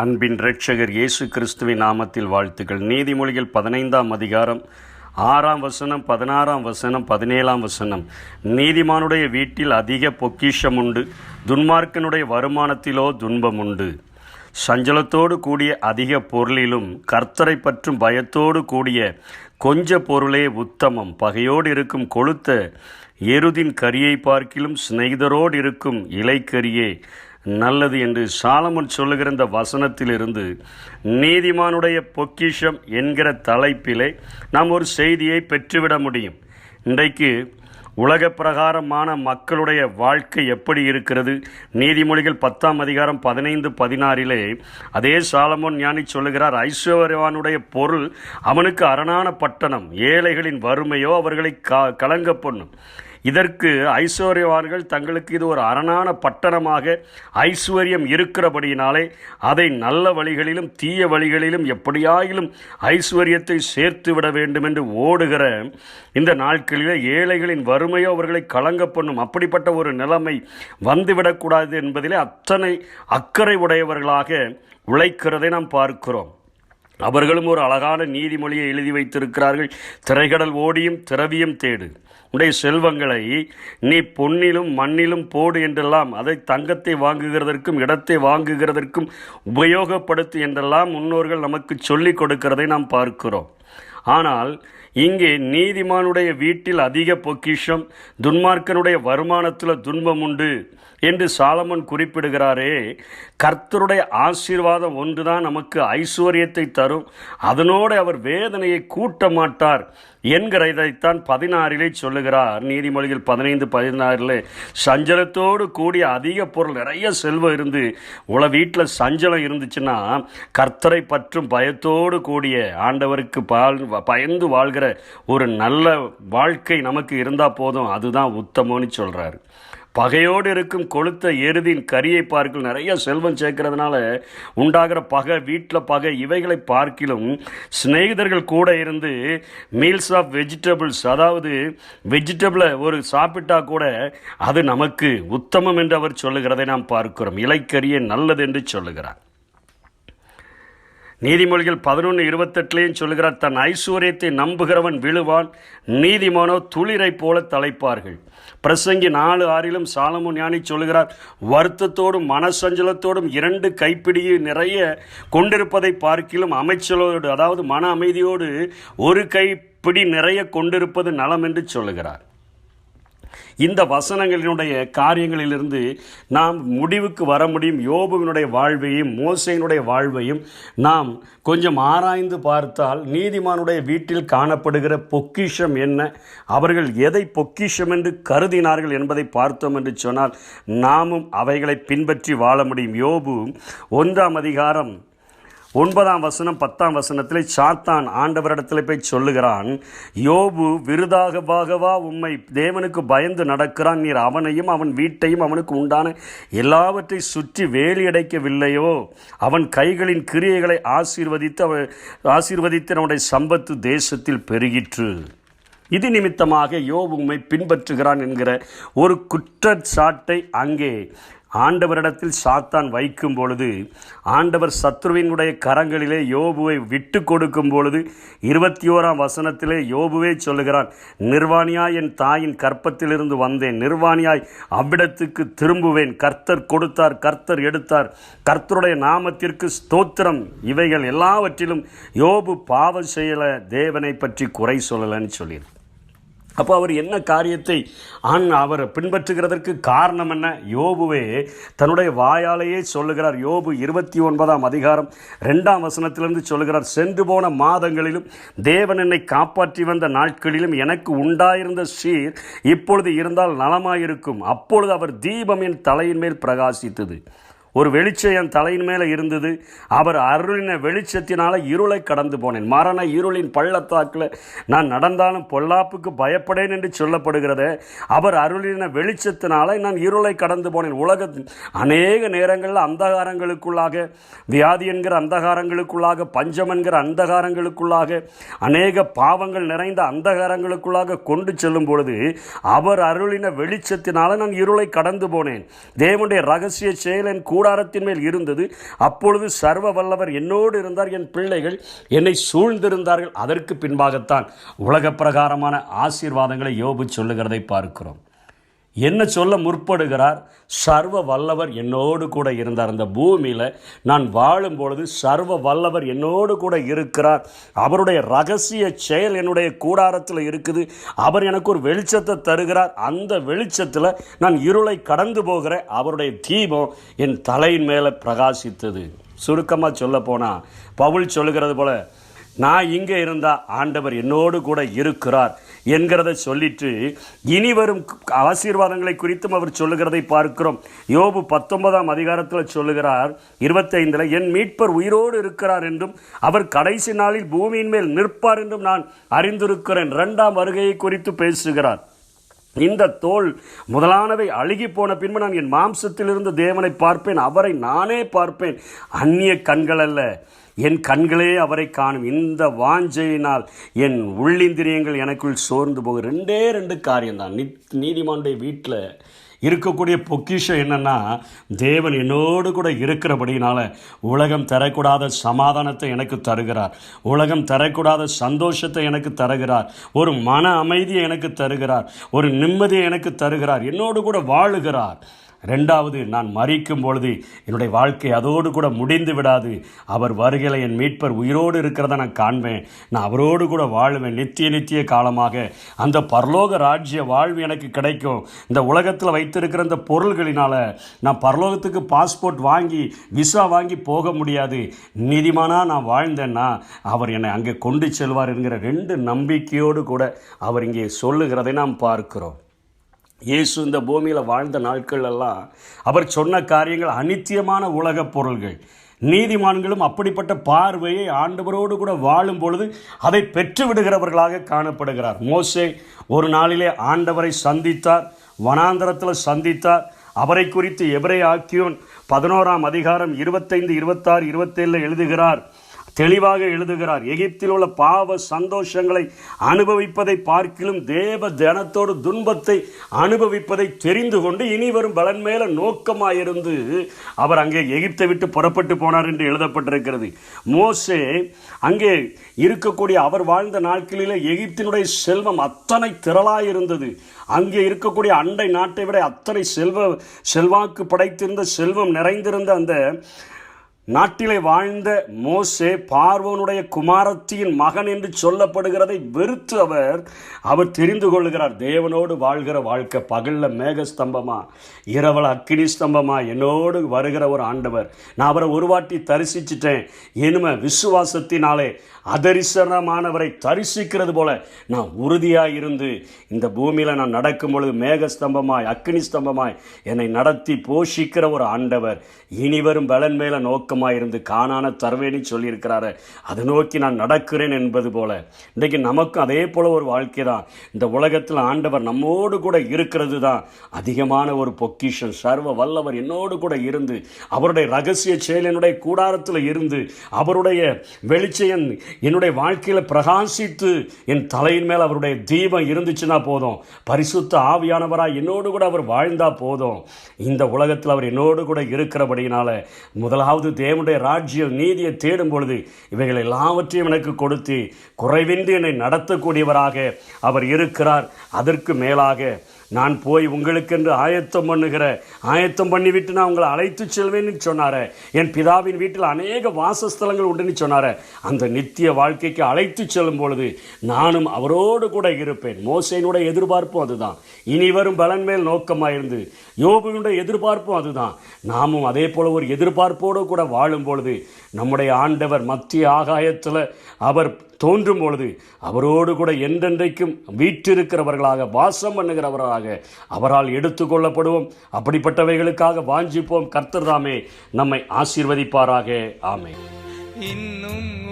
அன்பின் இரட்சகர் இயேசு கிறிஸ்துவின் நாமத்தில் வாழ்த்துக்கள். நீதிமொழிகள் 15ஆம் அதிகாரம் 6ஆம் வசனம், 16ஆம் வசனம், 17ஆம் வசனம். நீதிமானுடைய வீட்டில் அதிக பொக்கிஷம் உண்டு, துன்மார்க்கனுடைய வருமானத்திலோ துன்பம் உண்டு. சஞ்சலத்தோடு கூடிய அதிக பொருளிலும் கர்த்தரை பற்றும் பயத்தோடு கூடிய கொஞ்ச பொருளே உத்தமம். பகையோடு இருக்கும் கொழுத்த எருதின் கரியை பார்க்கிலும் சிநேகிதரோடு இருக்கும் இலைக்கரியே நல்லது என்று சாலமன் சொல்லுகிற இந்த வசனத்திலிருந்து நீதிமானுடைய பொக்கிஷம் என்கிற தலைப்பிலே நாம் ஒரு செய்தியை பெற்றுவிட முடியும். இன்றைக்கு உலக பிரகாரமான மக்களுடைய வாழ்க்கை எப்படி இருக்கிறது? நீதிமொழிகள் 10ஆம் அதிகாரம் 15-16 அதே சாலமோன் ஞானி சொல்லுகிறார், ஐஸ்வர்யவானுடைய பொருள் அவனுக்கு அரணான பட்டணம், ஏழைகளின் வறுமையோ அவர்களை கலங்க பண்ணும். இதற்கு ஐஸ்வர்யவான்கள் தங்களுக்கு இது ஒரு அரணான பட்டணமாக ஐஸ்வர்யம் இருக்கிறபடியினாலே அதை நல்ல வழிகளிலும் தீய வழிகளிலும் எப்படியாயிலும் ஐஸ்வர்யத்தை சேர்த்து விட வேண்டும் என்று ஓடுகிற இந்த நாட்களிலே ஏழைகளின் வறுமையோ அவர்களை கலங்க பண்ணும். அப்படிப்பட்ட ஒரு நிலைமை வந்துவிடக்கூடாது என்பதிலே அத்தனை அக்கறை உடையவர்களாக உழைக்கிறதை நாம் பார்க்கிறோம். அவர்களும் ஒரு அழகான நீதிமொழியை எழுதி வைத்திருக்கிறார்கள். திரைகடல் ஓடியும் திரவியம் தேடு, உடைய செல்வங்களை நீ பொன்னிலும் மண்ணிலும் போடு என்றெல்லாம், அதை தங்கத்தை வாங்குகிறதற்கும் இடத்தை வாங்குகிறதற்கும் உபயோகப்படுத்து என்றெல்லாம் முன்னோர்கள் நமக்கு சொல்லிக் கொடுக்கிறதை நாம் பார்க்கிறோம். ஆனால் இங்கே நீதிமானுடைய வீட்டில் அதிக பொக்கிஷம், துன்மார்க்கனுடைய வருமானத்தில் துன்பம் உண்டு என்று சாலமன் குறிப்பிடுகிறாரே. கர்த்தருடைய ஆசீர்வாதம் ஒன்றுதான் நமக்கு ஐஸ்வர்யத்தை தரும், அதனோடு அவர் வேதனையை கூட்ட மாட்டார் என்கிறதைத்தான் 16 சொல்லுகிறார். நீதிமொழிகள் 15-16 சஞ்சலத்தோடு கூடிய அதிக பொருள், நிறைய செல்வம் இருந்து வீட்டில் சஞ்சலம் இருந்துச்சுன்னா கர்த்தரை பற்றும் பயத்தோடு கூடிய ஆண்டவருக்கு பயந்து வாழ்கிற ஒரு நல்ல வாழ்க்கை நமக்கு இருந்தால் போதும், அதுதான் உத்தமம்னு சொல்கிறார். பகையோடு இருக்கும் கொளுத்த எருதின் கரியை பார்க்கலும், நிறைய செல்வம் சேர்க்கறதுனால உண்டாகிற பகை, வீட்டில் பகை, இவைகளை பார்க்கிலும் சிநேகிதர்கள் கூட இருந்து மீல்ஸ் ஆஃப் வெஜிடபிள்ஸ், அதாவது வெஜிடபிளை ஒரு சாப்பிட்டா கூட அது நமக்கு உத்தமம் என்று அவர் சொல்லுகிறதை நாம் பார்க்கிறோம். இலைக்கரியே நல்லது என்று சொல்லுகிறார். நீதிமொழிகள் 11:28 சொல்லுகிறார், தன் ஐஸ்வர்யத்தை நம்புகிறவன் விழுவான், நீதிமானோ துளிரை போல தலைப்பார்கள். பிரசங்கி 4:6 சாலமோன் ஞானி சொல்லுகிறார், வருத்தத்தோடும் மனசஞ்சலத்தோடும் 2 கைப்பிடியை நிறைய கொண்டிருப்பதை பார்க்கிலும் அமைச்சலோடு, அதாவது மன அமைதியோடு 1 கைப்பிடி நிறைய கொண்டிருப்பது நலம் என்று சொல்லுகிறார். இந்த வசனங்களினுடைய காரியங்களிலிருந்து நாம் முடிவுக்கு வர முடியும். யோபுவினுடைய வாழ்வையும் மோசேயினுடைய வாழ்வையும் நாம் கொஞ்சம் ஆராய்ந்து பார்த்தால் நீதிமானுடைய வீட்டில் காணப்படுகிற பொக்கிஷம் என்ன, அவர்கள் எதை பொக்கிஷம் என்று கருதினார்கள் என்பதை பார்த்தோம் என்று சொன்னால் நாமும் அவைகளை பின்பற்றி வாழ முடியும். யோபு 1ஆம் அதிகாரம் 9ஆம் வசனம் 10ஆம் வசனத்தில் சாத்தான் ஆண்டவரிடத்தில் போய் சொல்லுகிறான், யோபு விருதாகவாகவா உம்மை தேவனுக்கு பயந்து நடக்கிறான், நீர் அவனையும் அவன் வீட்டையும் அவனுக்கு உண்டான எல்லாவற்றை சுற்றி வேலியடைக்கவில்லையோ, அவன் கைகளின் கிரியைகளை ஆசீர்வதித்து அவனுடைய சம்பத்து தேசத்தில் பெருகிற்று. இது நிமித்தமாக யோபு உம்மை பின்பற்றுகிறான் என்கிற ஒரு குற்றச்சாட்டை அங்கே ஆண்டவரிடத்தில் சாத்தான் வைக்கும் பொழுது, ஆண்டவர் சத்ருவினுடைய கரங்களிலே யோபுவை விட்டு கொடுக்கும் பொழுது 21ஆம் வசனத்திலே யோபுவே சொல்லுகிறான், நிர்வாணியாய் என் தாயின் கற்பத்திலிருந்து வந்தேன், நிர்வாணியாய் அவ்விடத்துக்கு திரும்புவேன். கர்த்தர் கொடுத்தார், கர்த்தர் எடுத்தார், கர்த்தருடைய நாமத்திற்கு ஸ்தோத்திரம். இவைகள் எல்லாவற்றிலும் யோபு பாவம் செய்யலை, தேவனை பற்றி குறை சொல்லலைன்னு சொல்லிடு. அப்போ அவர் என்ன காரியத்தை அவர் பின்பற்றுகிறதற்கு காரணம் என்ன? யோபுவே தன்னுடைய வாயாலேயே சொல்லுகிறார். யோபு 29ஆம் அதிகாரம் 2ஆம் வசனத்திலிருந்து சொல்லுகிறார், சென்று போன மாதங்களிலும் தேவன் என்னை காப்பாற்றி வந்த நாட்களிலும் எனக்கு உண்டாயிருந்த சீர் இப்பொழுது இருந்தால் நலமாயிருக்கும். அப்பொழுது அவர் தீபம் என் தலையின் மேல் பிரகாசித்தது, ஒரு வெளிச்சம் என் தலையின் மேலே இருந்தது. அவர் அருளின வெளிச்சத்தினால இருளை கடந்து போனேன். மரண இருளின் பள்ளத்தாக்கில் நான் நடந்தாலும் பொல்லாப்புக்கு பயப்படேன் என்று சொல்லப்படுகிறத, அவர் அருளின வெளிச்சத்தினால நான் இருளை கடந்து போனேன். உலகத்தின் அநேக நேரங்களில் அந்தகாரங்களுக்குள்ளாக, வியாதி என்கிற அந்தகாரங்களுக்குள்ளாக, பஞ்சம் என்கிற அந்தகாரங்களுக்குள்ளாக, அநேக பாவங்கள் நிறைந்த அந்தகாரங்களுக்குள்ளாக கொண்டு செல்லும் பொழுது அவர் அருளின வெளிச்சத்தினால நான் இருளை கடந்து போனேன். தேவனுடைய ரகசிய செயலின் கூட கூடாரத்தின் மேல் இருந்தது. அப்பொழுது சர்வ வல்லவர் என்னோடு இருந்தார், என் பிள்ளைகள் என்னை சூழ்ந்திருந்தார்கள். அதற்கு பின்பாகத்தான் உலக பிரகாரமான ஆசீர்வாதங்களை யோபு சொல்லுகிறதை பார்க்கிறோம். என்ன சொல்ல முற்படுகிறார்? சர்வ வல்லவர் என்னோடு கூட இருந்தார். அந்த பூமியில் நான் வாழும் பொழுது சர்வ வல்லவர் என்னோடு கூட இருக்கிறார். அவருடைய ரகசிய செயல் என்னுடைய கூடாரத்தில் இருக்குது. அவர் எனக்கு ஒரு வெளிச்சத்தை தருகிறார். அந்த வெளிச்சத்தில் நான் இருளை கடந்து போகிறேன். அவருடைய தீபம் என் தலையின் மேலே பிரகாசித்தது. சுருக்கமாக சொல்ல போனால் பவுல் சொல்லுகிறது போல, நான் இங்கே இருந்தால் ஆண்டவர் என்னோடு கூட இருக்கிறார் என்கிறத சொல்லிட்டு இனி வரும் ஆசீர்வாதங்களை குறித்தும் அவர் சொல்லுகிறதை பார்க்கிறோம். யோபு 19ஆம் அதிகாரத்தில் சொல்லுகிறார் 25, என் மீட்பர் உயிரோடு இருக்கிறார் என்றும் அவர் கடைசி நாளில் பூமியின் மேல் நிற்பார் என்றும் நான் அறிந்திருக்கிறேன். 2ஆம் வருகையை குறித்து பேசுகிறார். இந்த தோல் முதலானவை அழுகி போன பின்பு நான் என் மாம்சத்திலிருந்து தேவனை பார்ப்பேன், அவரை நானே பார்ப்பேன், அந்நிய கண்கள் அல்ல, என் கண்களே அவரை காணும். இந்த வாஞ்சையினால் என் உள்ளிந்திரியங்கள் எனக்குள் சோர்ந்து போகும். 2 காரியம்தான். நீதிமானுடைய வீட்டில் இருக்கக்கூடிய பொக்கிஷம் என்னன்னா, தேவன் என்னோடு கூட இருக்கிறபடினால உலகம் தரக்கூடாத சமாதானத்தை எனக்கு தருகிறார், உலகம் தரக்கூடாத சந்தோஷத்தை எனக்கு தருகிறார், ஒரு மன அமைதியை எனக்கு தருகிறார், ஒரு நிம்மதியை எனக்கு தருகிறார், என்னோடு கூட வாழுகிறார். 2வது, நான் மரிக்கும் பொழுது என்னுடைய வாழ்க்கை அதோடு கூட முடிந்து விடாது. அவர் வருகையில் என் மீட்பர் உயிரோடு இருக்கிறத நான் காண்பேன், நான் அவரோடு கூட வாழ்வேன் நித்திய காலமாக. அந்த பரலோக ராஜ்ய வாழ்வு எனக்கு கிடைக்கும். இந்த உலகத்தில் வைத்திருக்கிற இந்த பொருள்களினால் நான் பரலோகத்துக்கு பாஸ்போர்ட் வாங்கி விசா வாங்கி போக முடியாது. நீதிமானாக நான் வாழ்ந்தேன்னா அவர் என்னை அங்கே கொண்டு செல்வார் என்கிற 2 நம்பிக்கையோடு கூட அவர் இங்கே சொல்லுகிறதை நாம் பார்க்கிறோம். இயேசு இந்த பூமியில் வாழ்ந்த நாட்கள் எல்லாம் அவர் சொன்ன காரியங்கள் அநித்தியமான உலகப் பொருள்கள். நீதிமான்களும் அப்படிப்பட்ட பார்வையை ஆண்டவரோடு கூட வாழும் பொழுது அதை பெற்று விடுகிறவர்களாக காணப்படுகிறார். மோசே ஒரு நாளிலே ஆண்டவரை சந்தித்தார், வனாந்தரத்தில் சந்தித்தார். அவரை குறித்து எபிரேயர் 11ஆம் அதிகாரம் 25, 26, 27 எழுதுகிறார், தெளிவாக எழுதுகிறார். எகிப்தில் உள்ள பாவ சந்தோஷங்களை அனுபவிப்பதை பார்க்கிலும் தேவ ஜனத்தோடு துன்பத்தை அனுபவிப்பதை தெரிந்து கொண்டு இனி வரும் பலன் மேல நோக்கமாயிருந்து அவர் அங்கே எகிப்தை விட்டு புறப்பட்டு போனார் என்று எழுதப்பட்டிருக்கிறது. மோசே அங்கே இருக்கக்கூடிய அவர் வாழ்ந்த நாட்களிலே எகிப்தினுடைய செல்வம் அத்தனை திரளாயிருந்தது. அங்கே இருக்கக்கூடிய அண்டை நாட்டை விட அத்தனை செல்வாக்கு படைத்திருந்த செல்வம் நிறைந்திருந்த அந்த நாட்டிலே வாழ்ந்த மோசே பார்வோனுடைய குமாரத்தியின் மகன் என்று சொல்லப்படுகிறதை வெறுத்து அவர் தெரிந்து கொள்கிறார். தேவனோடு வாழ்கிற வாழ்க்கை பகலில் மேகஸ்தம்பமா, இரவல் அக்கினி ஸ்தம்பமா என்னோடு வருகிற ஒரு ஆண்டவர். நான் அவரை ஒரு வாட்டி தரிசிச்சிட்டேன். இனிமே விசுவாசத்தினாலே அதரிசனமானவரை தரிசிக்கிறது போல நான் உறுதியாக இருந்து இந்த பூமியில் நான் நடக்கும் பொழுது மேகஸ்தம்பமாய் அக்கினி ஸ்தம்பமாய் என்னை நடத்தி போஷிக்கிற ஒரு ஆண்டவர் இனி வரும் பலன் மேல நோக்கமாயிருந்து காணான தருவேன்னு சொல்லியிருக்கிறாரு. அதை நோக்கி நான் நடக்கிறேன் என்பது போல இன்றைக்கு நமக்கும் அதே போல ஒரு வாழ்க்கை தான். இந்த உலகத்தில் ஆண்டவர் நம்மோடு கூட இருக்கிறது தான் அதிகமான ஒரு பொக்கிஷம். சர்வ வல்லவர் என்னோடு கூட இருந்து அவருடைய ரகசிய செயல் என்னுடைய கூடாரத்தில் இருந்து அவருடைய வெளிச்சம் என்னுடைய வாழ்க்கையில் பிரகாசித்து என் தலையின் மேல் அவருடைய தீபம் இருந்துச்சுன்னா போதும். பரிசுத்த ஆவியானவராய் என்னோடு கூட அவர் வாழ்ந்தா போதும். இந்த உலகத்தில் அவர் என்னோடு கூட இருக்கிறபடியினால முதலாவது தேவனுடைய ராஜ்ய நீதியை தேடும் பொழுது இவைகள் எல்லாவற்றையும் எனக்கு கொடுத்து குறைவின்றி என்னை நடத்தக்கூடியவராக அவர் இருக்கிறார். அதற்கு மேலாக நான் போய் உங்களுக்கென்று ஆயத்தம் பண்ணிவிட்டு நான் உங்களை அழைத்து செல்வேன்னு சொன்னார. என் பிதாவின் வீட்டில் அநேக வாசஸ்தலங்கள் உண்டுன்னு சொன்னார. அந்த நித்திய வாழ்க்கைக்கு அழைத்து செல்லும் பொழுது நானும் அவரோடு கூட இருப்பேன். மோசேனுடைய எதிர்பார்ப்பும் அதுதான். இனி வரும் பலன் மேல் நோக்கமாயிருந்து யோபுவினுடைய எதிர்பார்ப்பும் அதுதான். நாமும் அதே போல ஒரு எதிர்பார்ப்போடு கூட வாழும் பொழுது நம்முடைய ஆண்டவர் மத்திய ஆகாயத்தில் அவர் தோன்றும் பொழுது அவரோடு கூட என்றென்றைக்கும் வீற்றிருக்கிறவர்களாக வாசம் பண்ணுகிறவர்களாக அவரால் எடுத்துக்கொள்ளப்படுவோம். அப்படிப்பட்டவைகளுக்காக வாஞ்சிப்போம். கர்த்தர் தாமே நம்மை ஆசீர்வதிப்பாராக. ஆமென். இன்னும்